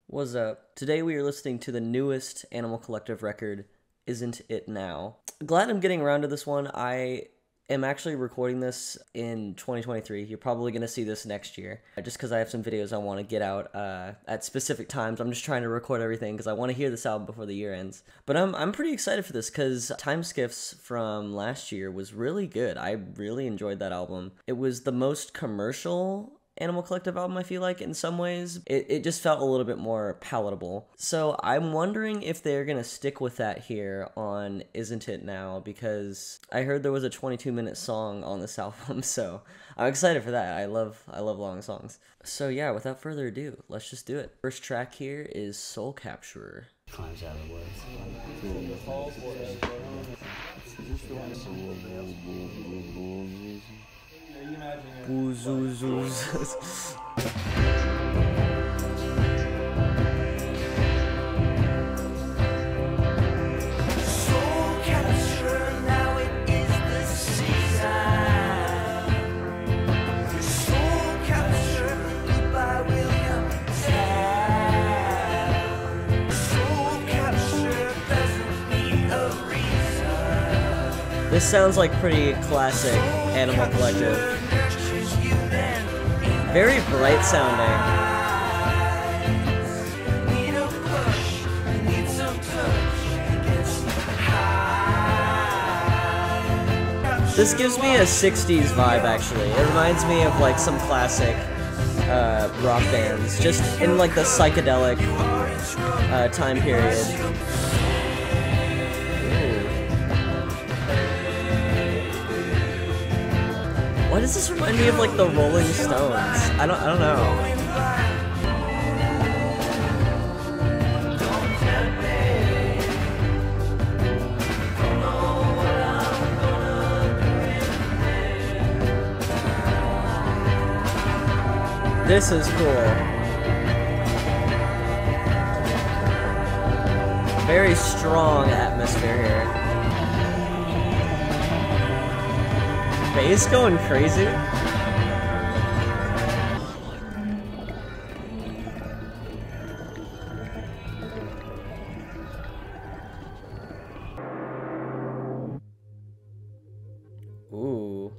What's up? Today we are listening to the newest Animal Collective record, Isn't It Now? Glad I'm getting around to this one. I am actually recording this in 2023. You're probably going to see this next year, just because I have some videos I want to get out at specific times. I'm just trying to record everything because I want to hear this album before the year ends. But I'm pretty excited for this because Time Skiffs from last year was really good. I really enjoyed that album. It was the most commercial Animal Collective album, I feel like, in some ways. It just felt a little bit more palatable. So I'm wondering if they're gonna stick with that here on Isn't It Now, because I heard there was a 22-minute song on this album, so I'm excited for that. I love long songs. So yeah, without further ado, let's just do it. First track here is Soul Capturer. Climbs out of the woods. This sounds like pretty classic Animal Collective. Very bright sounding. This gives me a 60s vibe, actually. It reminds me of like some classic rock bands, just in like the psychedelic time period. Why does this remind me of like the Rolling Stones? I don't know. This is cool. Very strong atmosphere here. Bass going crazy. Ooh.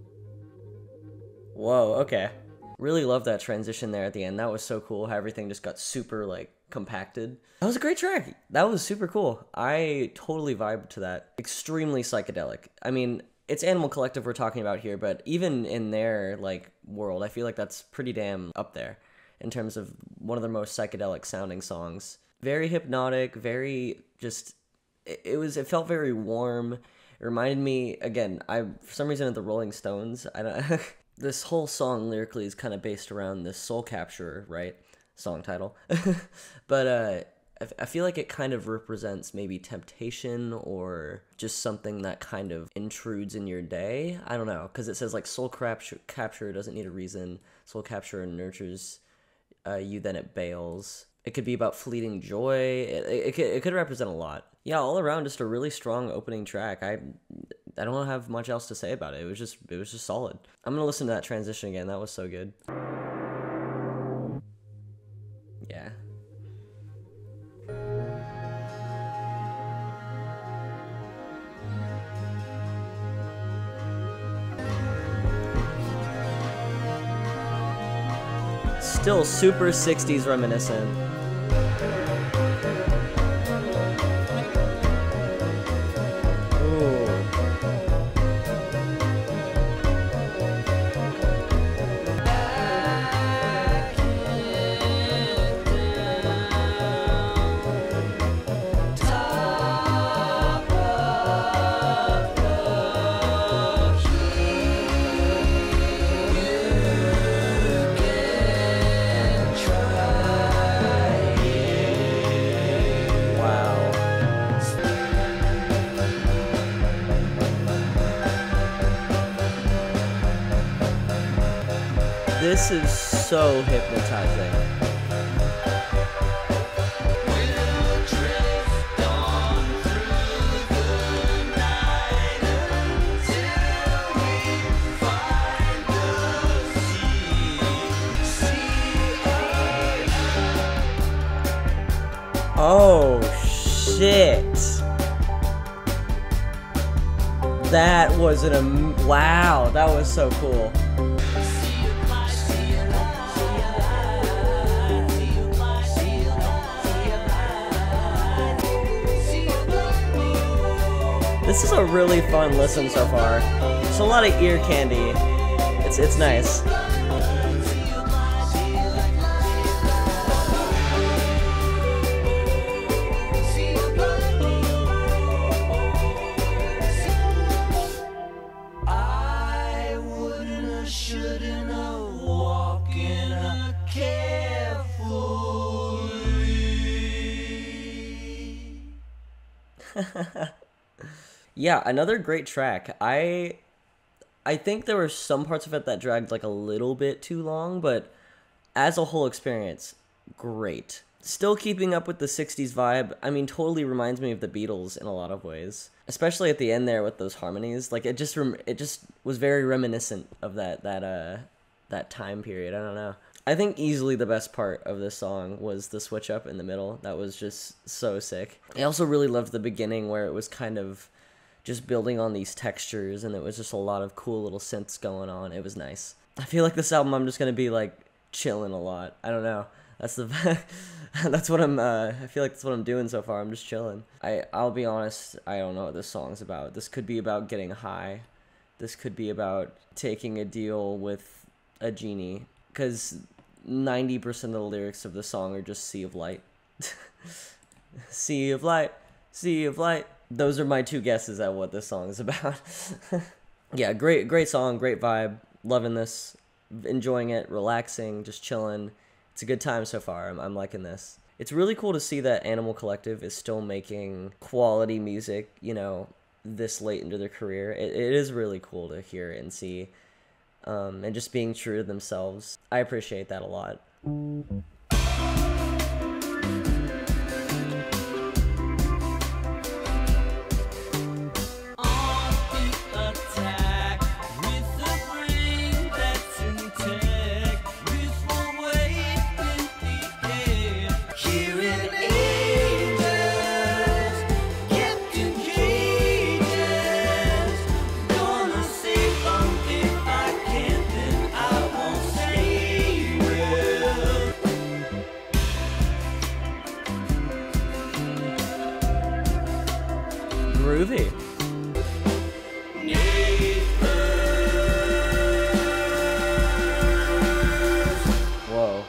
Whoa, okay. Really love that transition there at the end. That was so cool how everything just got super, like, compacted. That was a great track. That was super cool. I totally vibed to that. Extremely psychedelic. I mean, it's Animal Collective we're talking about here, but even in their, like, world, I feel like that's pretty damn up there in terms of one of their most psychedelic sounding songs. Very hypnotic, very just, it felt very warm. It reminded me, again, for some reason, of the Rolling Stones. I don't this whole song lyrically is kind of based around this Soul Capturer, right? Song title. But I feel like it kind of represents maybe temptation or just something that kind of intrudes in your day. I don't know, because it says like soul capture doesn't need a reason. Soul capture nurtures you, then it bails. It could be about fleeting joy. It could represent a lot. Yeah, all around just a really strong opening track. I don't have much else to say about it. It was just solid. I'm gonna listen to that transition again. That was so good. Yeah. Still super 60s reminiscent. Ooh. This is so hypnotizing. Oh, shit. That was wow, that was so cool. This is a really fun listen so far. It's a lot of ear candy. It's nice. Yeah, another great track. I think there were some parts of it that dragged like a little bit too long, but as a whole experience, great. Still keeping up with the 60s vibe. I mean, totally reminds me of the Beatles in a lot of ways. Especially at the end there with those harmonies. Like, it just was very reminiscent of that time period. I don't know. I think easily the best part of this song was the switch up in the middle. That was just so sick. I also really loved the beginning where it was kind of just building on these textures, and it was just a lot of cool little synths going on. It was nice. I feel like this album I'm just gonna be like chilling a lot. I don't know. That's the that's what I feel like that's what I'm doing so far. I'm just chilling. I'll be honest, I don't know what this song's about. This could be about getting high. This could be about taking a deal with a genie, because 90% of the lyrics of the song are just sea of light. Sea of light, sea of light. Those are my two guesses at what this song is about. Yeah, great song, great vibe. Loving this, enjoying it, relaxing, just chilling. It's a good time so far. I'm liking this. It's really cool to see that Animal Collective is still making quality music, you know, this late into their career. It is really cool to hear and see, and just being true to themselves. I appreciate that a lot. Groovy. Whoa.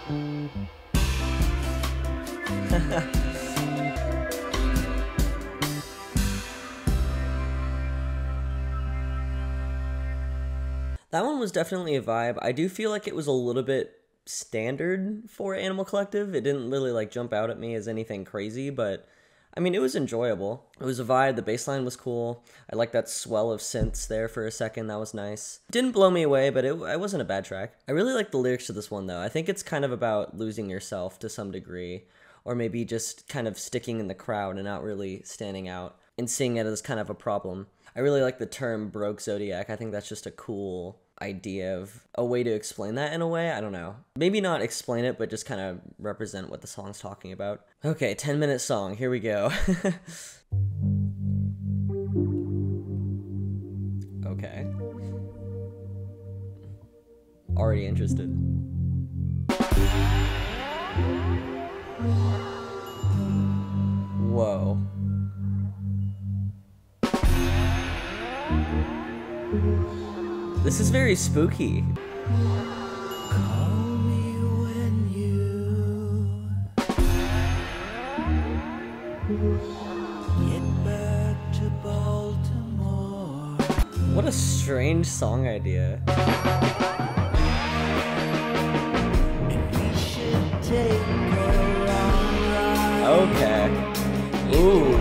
That one was definitely a vibe. I do feel like it was a little bit standard for Animal Collective. It didn't really like jump out at me as anything crazy, but I mean, it was enjoyable. It was a vibe. The bass line was cool. I liked that swell of synths there for a second. That was nice. Didn't blow me away, but it wasn't a bad track. I really like the lyrics to this one, though. I think it's kind of about losing yourself to some degree, or maybe just kind of sticking in the crowd and not really standing out and seeing it as kind of a problem. I really like the term broke Zodiac. I think that's just a cool idea of a way to explain that in a way. I don't know. Maybe not explain it, but just kind of represent what the song's talking about. Okay, 10-minute song. Here we go. Okay. Already interested. Whoa. This is very spooky. Call me when you get back to Baltimore. What a strange song idea. And we should take a long ride. Okay. Ooh.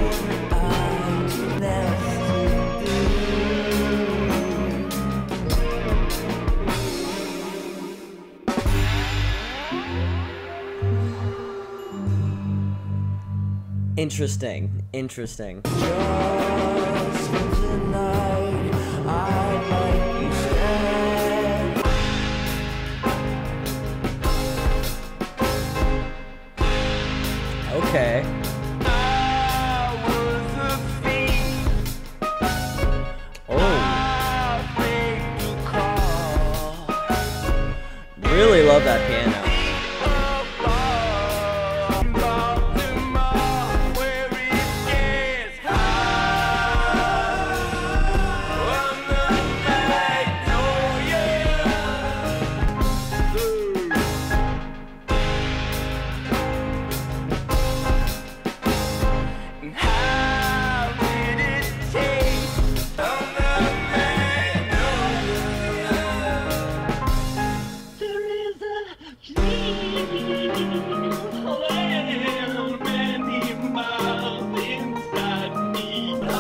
Interesting. Interesting. Just tonight, I might be sad. Okay.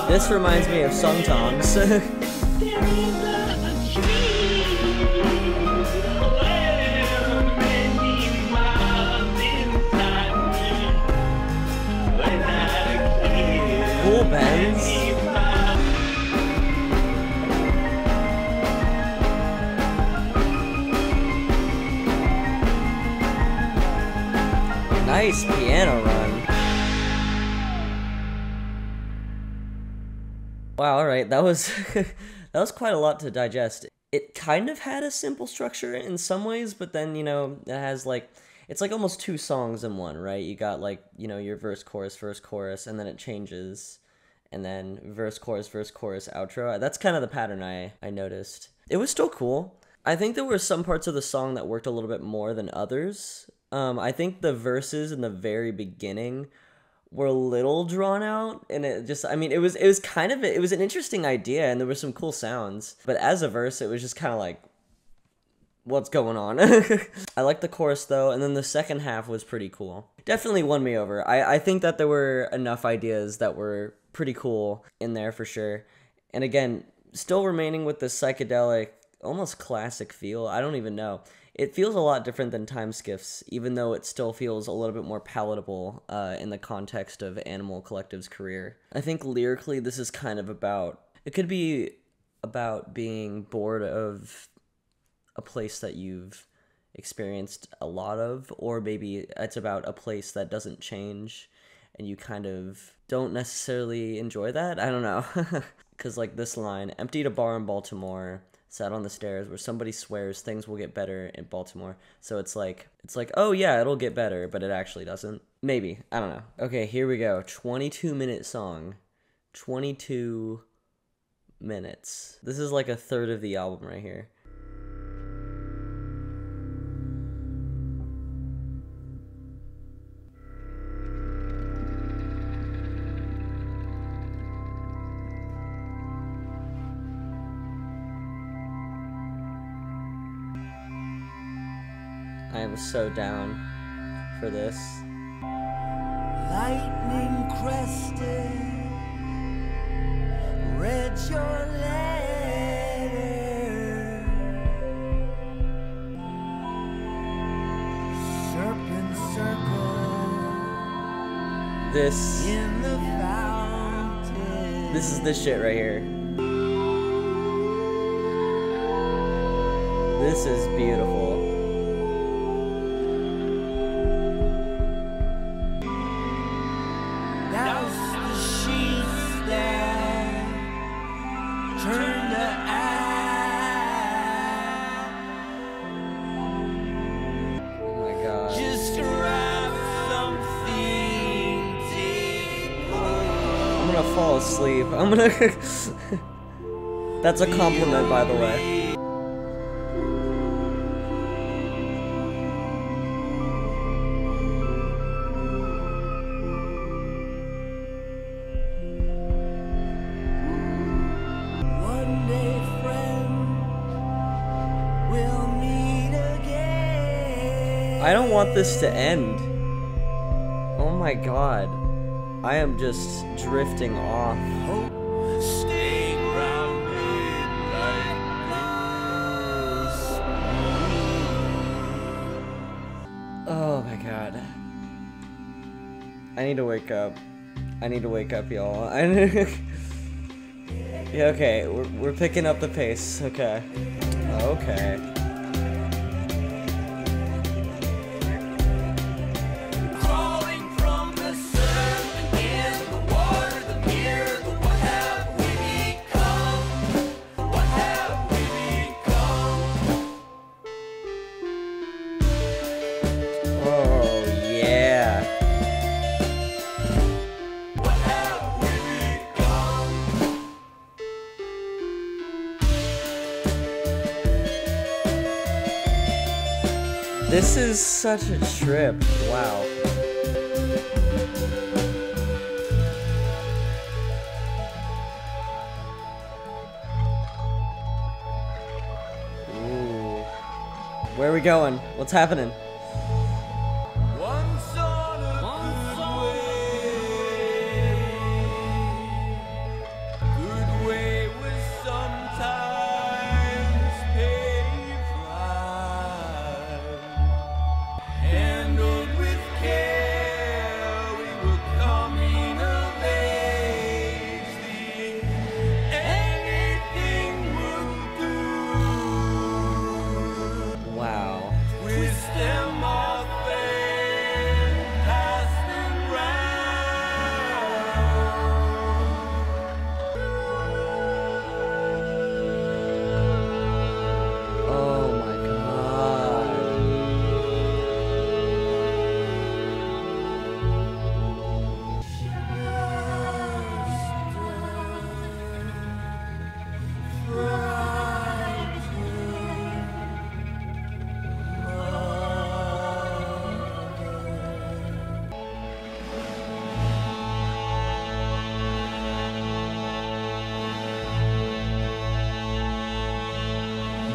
This reminds me of Song Tongs. Cool bends. Nice piano run. Wow, alright, that was that was quite a lot to digest. It kind of had a simple structure in some ways, but then, you know, it has like, it's like almost two songs in one, right? You got like, you know, your verse, chorus, and then it changes, and then verse, chorus, outro. That's kind of the pattern I noticed. It was still cool. I think there were some parts of the song that worked a little bit more than others. I think the verses in the very beginning were a little drawn out, and it just, I mean, it was kind of, it was an interesting idea, and there were some cool sounds, but as a verse, it was just kind of like, what's going on? I like the chorus though, and then the second half was pretty cool. Definitely won me over. I think that there were enough ideas that were pretty cool in there for sure, and again, still remaining with the psychedelic, almost classic feel. I don't even know. It feels a lot different than Time Skiff's, even though it still feels a little bit more palatable in the context of Animal Collective's career. I think lyrically this is kind of about, it could be about being bored of a place that you've experienced a lot of, or maybe it's about a place that doesn't change and you kind of don't necessarily enjoy that. I don't know. Because like this line, emptied a bar in Baltimore, sat on the stairs where somebody swears things will get better in Baltimore. So it's like, oh yeah, it'll get better, but it actually doesn't. Maybe. I don't know. Okay, here we go. 22-minute song. 22 minutes. This is like a third of the album right here. I am so down for this. Lightning crested, read your letter. Serpent circle This in the fountain. This is this shit right here. This is beautiful. Fall asleep. I'm gonna That's a compliment, by the way. One day, friend, we'll meet again. I don't want this to end. Oh my god. I am just drifting off. Stay grounded like this. Oh my god. I need to wake up. I need to wake up, y'all. Yeah, okay, we're picking up the pace. Okay. Okay. This is such a trip. Wow. Ooh. Where are we going? What's happening? Once on a good way.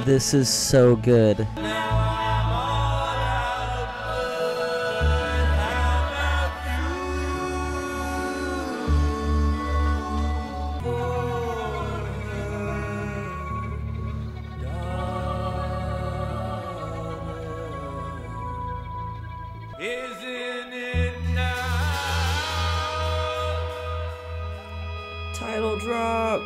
This is so good. Isn't it now? Title drop.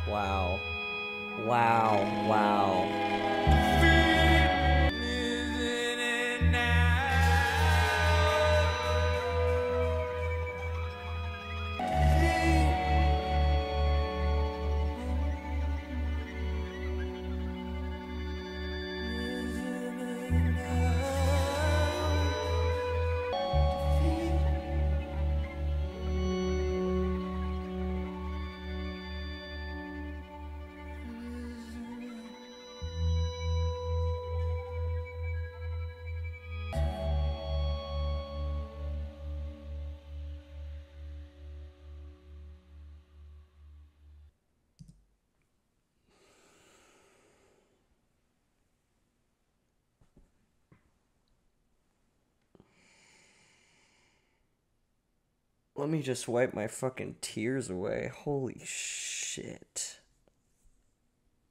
Wow. Wow. Wow. Let me just wipe my fucking tears away. Holy shit.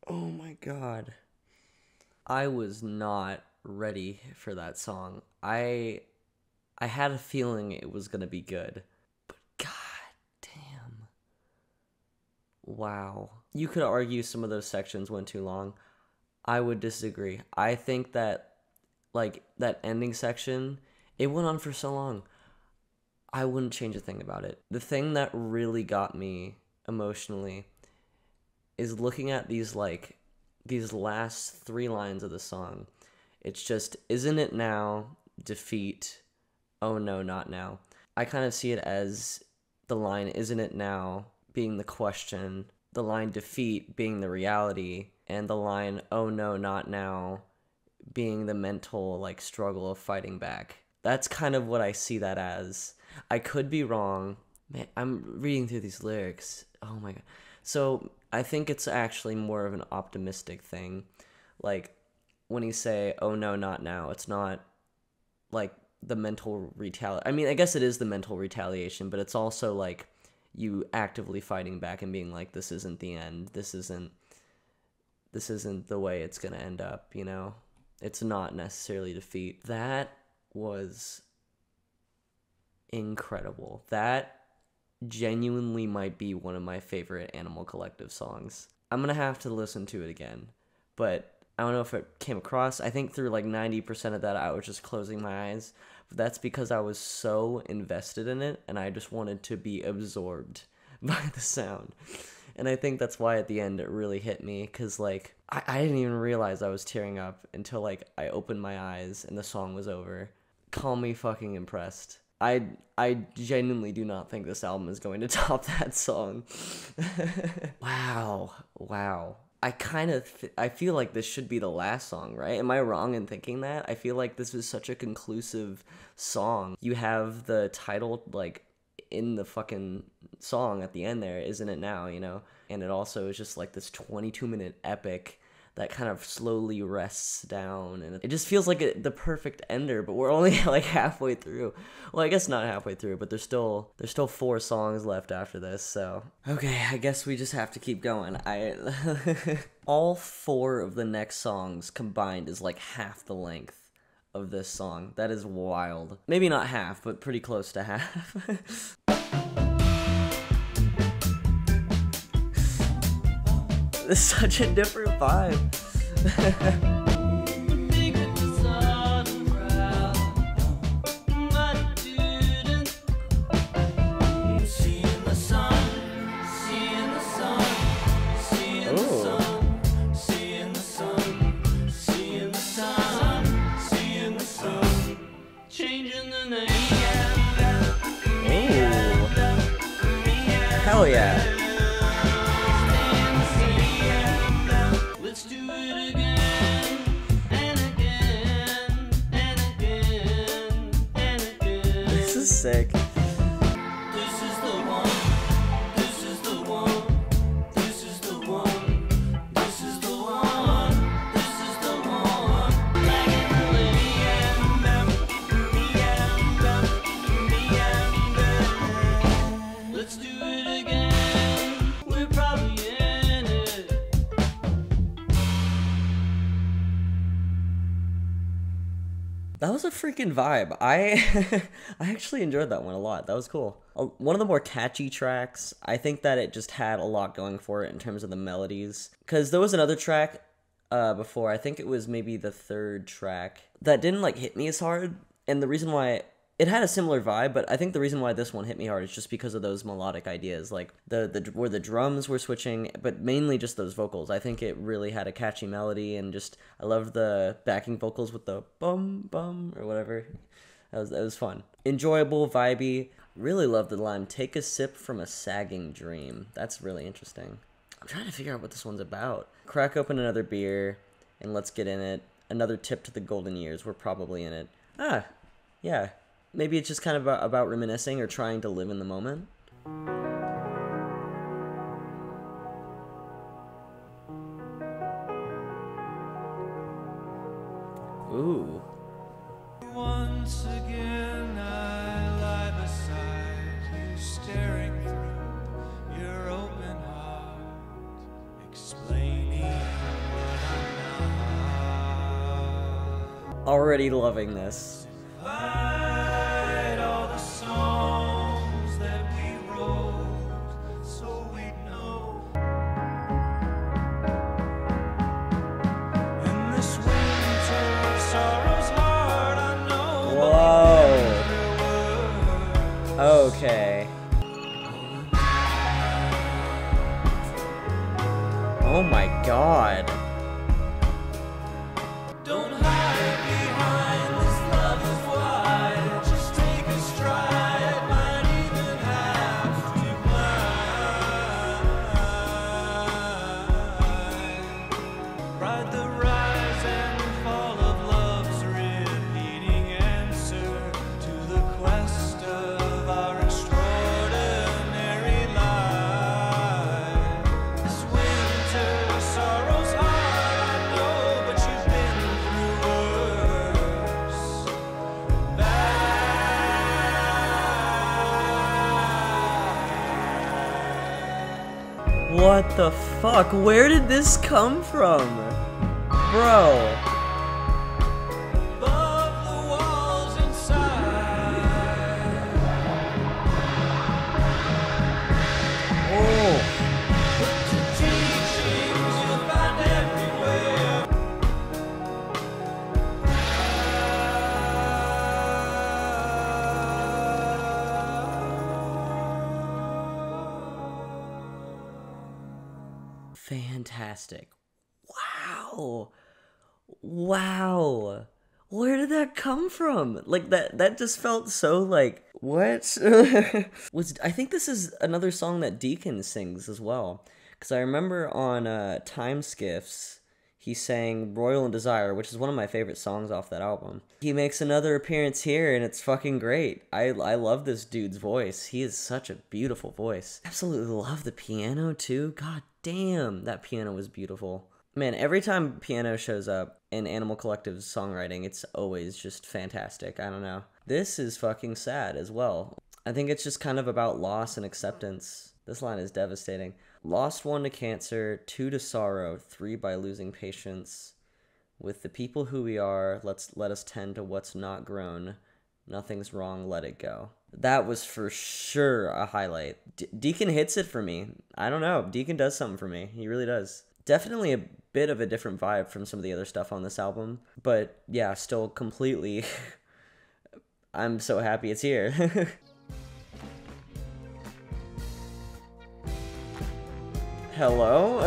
Oh my god. I was not ready for that song. I had a feeling it was gonna be good. But god damn. Wow. You could argue some of those sections went too long. I would disagree. I think that, like, that ending section, it went on for so long. I wouldn't change a thing about it. The thing that really got me emotionally is looking at these last 3 lines of the song. It's just, isn't it now, defeat, oh no, not now. I kind of see it as the line, isn't it now, being the question, the line defeat being the reality, and the line, oh no, not now, being the mental, like, struggle of fighting back. That's kind of what I see that as. I could be wrong. Man, I'm reading through these lyrics. Oh my god. So, I think it's actually more of an optimistic thing. Like, when you say, oh no, not now, it's not, like, the mental retaliation. I mean, I guess it is the mental retaliation, but it's also, like, you actively fighting back and being like, this isn't the end. This isn't the way it's gonna end up, you know? It's not necessarily defeat. That was incredible. That genuinely might be one of my favorite Animal Collective songs. I'm gonna have to listen to it again, but I don't know if it came across. I think through like 90% of that I was just closing my eyes, but that's because I was so invested in it and I just wanted to be absorbed by the sound. And I think that's why at the end it really hit me, because like I didn't even realize I was tearing up until like I opened my eyes and the song was over. Call me fucking impressed. I genuinely do not think this album is going to top that song. Wow. I feel like this should be the last song, right? Am I wrong in thinking that? I feel like this is such a conclusive song. You have the title, like, in the fucking song at the end there, isn't it now, you know? And it also is just like this 22-minute epic that kind of slowly rests down, and it just feels like the perfect ender, but we're only like halfway through. Well, I guess not halfway through, but there's still 4 songs left after this, so. Okay, I guess we just have to keep going. All 4 of the next songs combined is like half the length of this song. That is wild. Maybe not half, but pretty close to half. It's such a different vibe. Hell yeah. Let's do it again and again and again and again. This is sick. This is the one. This is the one. This is the one. This is the one. This is the one. Like it really and them, me and them, me and them. Let's do it again. We're probably in it. That was a freaking vibe. I I actually enjoyed that one a lot. That was cool. One of the more catchy tracks. I think that it just had a lot going for it in terms of the melodies. Because there was another track before, I think it was maybe the third track, that didn't like hit me as hard. And the reason why it had a similar vibe, but I think the reason why this one hit me hard is just because of those melodic ideas, like where the drums were switching, but mainly just those vocals. I think it really had a catchy melody, and just I loved the backing vocals with the bum bum or whatever. That was fun, enjoyable, vibey. Really loved the line, "Take a sip from a sagging dream." That's really interesting. I'm trying to figure out what this one's about. Crack open another beer and let's get in it. Another tip to the golden years. We're probably in it. Ah, yeah. Maybe it's just kind of about reminiscing or trying to live in the moment. Ooh. Once again I lie beside you, staring through your open heart, explaining what I'm not. Already loving this. Fight all the songs that we wrote, so we know. In this winter of sorrow's heart, I know. Whoa. Okay. Oh my god. Don't hide behind this love is wide. Just take a stride, might even have to climb. Ride the rise and fall of love's repeating answer to the quest of our extraordinary life. This winter sorrow's hard, I know, but you've been through worse. What the fuck? Where did this come from? Bro. Above the walls inside. Oh. Put your teachings you'll find everywhere. Fantastic. Wow. Wow. Where did that come from? Like that just felt so like what? I think this is another song that Deacon sings as well. Cuz I remember on Time Skiffs he sang Royal and Desire, which is one of my favorite songs off that album. He makes another appearance here and it's fucking great. I love this dude's voice. He has such a beautiful voice. Absolutely love the piano too. God damn, that piano was beautiful. Man, every time piano shows up in Animal Collective's songwriting, it's always just fantastic. I don't know. This is fucking sad as well. I think it's just kind of about loss and acceptance. This line is devastating. Lost 1 to cancer, 2 to sorrow, 3 by losing patience. With the people who we are, let us tend to what's not grown. Nothing's wrong, let it go. That was for sure a highlight. Deacon hits it for me. I don't know. Deacon does something for me. He really does. Definitely a bit of a different vibe from some of the other stuff on this album. But yeah, still completely... I'm so happy it's here. Hello?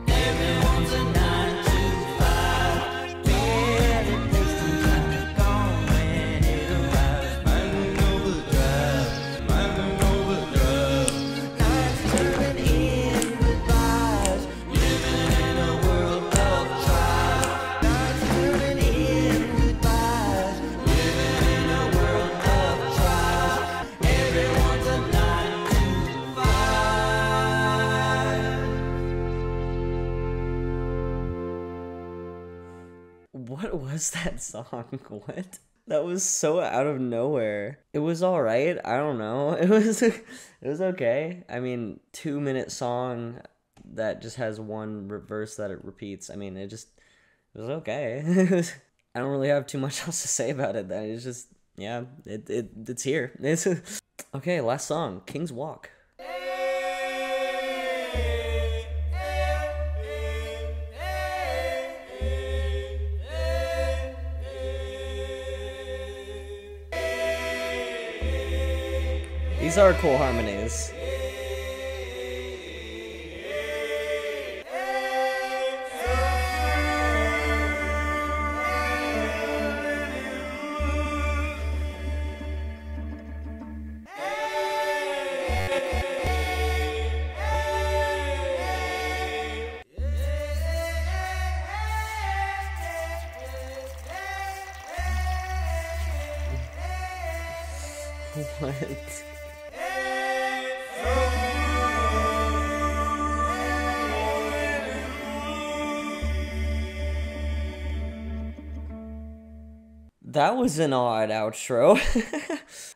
Everyone's a 9 to 5. Get it, this is gonna go when it arrives. Man over What was that song? What? That was so out of nowhere. It was all right. I don't know. It was okay. I mean, 2-minute song that just has one verse that it repeats. I mean, it was okay. I don't really have too much else to say about it. That it's just, yeah, it's here. It's okay. Last song, King's Walk. These are cool harmonies. What? That was an odd outro.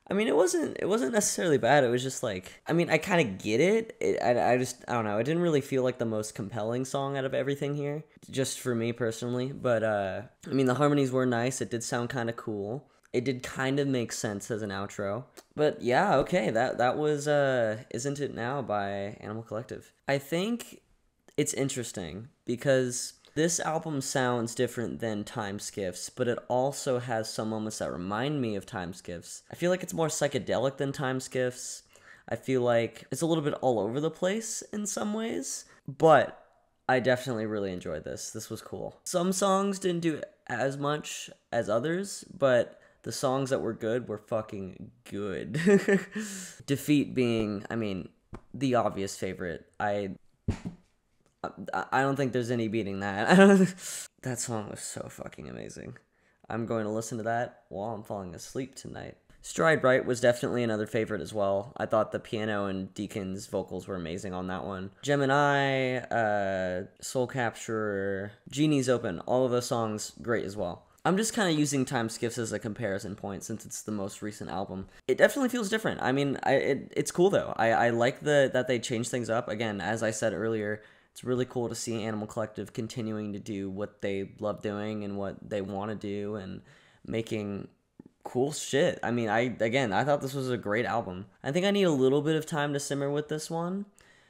I mean, it wasn't necessarily bad. It was just like, I mean, I kind of get it. I don't know. It didn't really feel like the most compelling song out of everything here, just for me personally. But I mean, the harmonies were nice. It did sound kind of cool. It did kind of make sense as an outro. But yeah, okay, that was Isn't It Now by Animal Collective. I think it's interesting because this album sounds different than Time Skiffs, but it also has some moments that remind me of Time Skiffs. I feel like it's more psychedelic than Time Skiffs. I feel like it's a little bit all over the place in some ways, but I definitely really enjoyed this. This was cool. Some songs didn't do as much as others, but the songs that were good were fucking good. Defeat being, I mean, the obvious favorite. I don't think there's any beating that. That song was so fucking amazing. I'm going to listen to that while I'm falling asleep tonight. Stride Right was definitely another favorite as well. I thought the piano and Deacon's vocals were amazing on that one. Gemini, Soul Capturer, Genies Open, all of those songs, great as well. I'm just kind of using Time Skiffs as a comparison point since it's the most recent album. It definitely feels different. I mean, it's cool though. I like that they changed things up. Again, as I said earlier, it's really cool to see Animal Collective continuing to do what they love doing and what they want to do and making cool shit. I mean, I thought this was a great album. I think I need a little bit of time to simmer with this one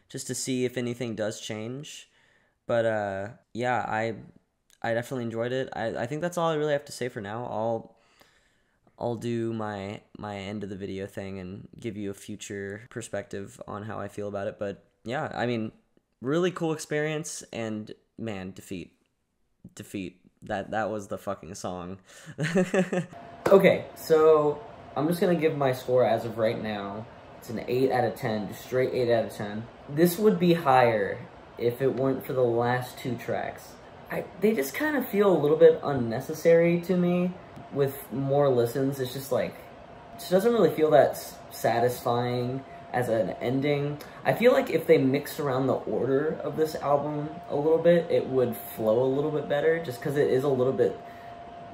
just to see if anything does change. But yeah, I definitely enjoyed it. I think that's all I really have to say for now. I'll do my end of the video thing and give you a future perspective on how I feel about it. But yeah, I mean, really cool experience, and man, Defeat. That was the fucking song. Okay, so I'm just gonna give my score as of right now. It's an 8 out of 10, just straight 8 out of 10. This would be higher if it weren't for the last 2 tracks. They just kind of feel a little bit unnecessary to me. With more listens, it's just like, it just doesn't really feel that satisfying as an ending. I feel like if they mixed around the order of this album a little bit, it would flow a little bit better, just because it is a little bit,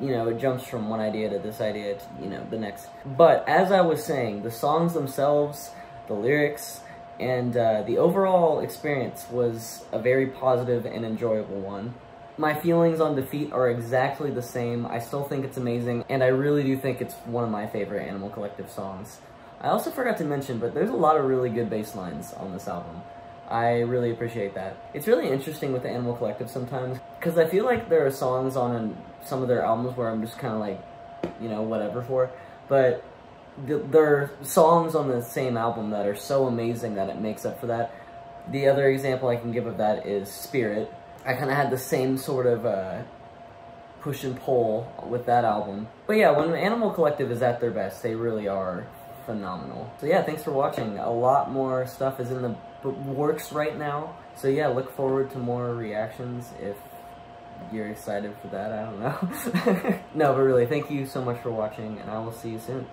you know, it jumps from one idea to this idea to, you know, the next. But as I was saying, the songs themselves, the lyrics, and the overall experience was a very positive and enjoyable one. My feelings on Defeat are exactly the same. I still think it's amazing, and I really do think it's one of my favorite Animal Collective songs. I also forgot to mention, but there's a lot of really good bass lines on this album. I really appreciate that. It's really interesting with the Animal Collective sometimes, because I feel like there are songs on some of their albums where I'm just kind of like, you know, whatever for, but there are songs on the same album that are so amazing that it makes up for that. The other example I can give of that is Spirit. I kind of had the same sort of push and pull with that album. But yeah, when Animal Collective is at their best, they really are phenomenal. So yeah, thanks for watching. A lot more stuff is in the works right now. So yeah, look forward to more reactions if you're excited for that. I don't know. No, but really, thank you so much for watching, and I will see you soon.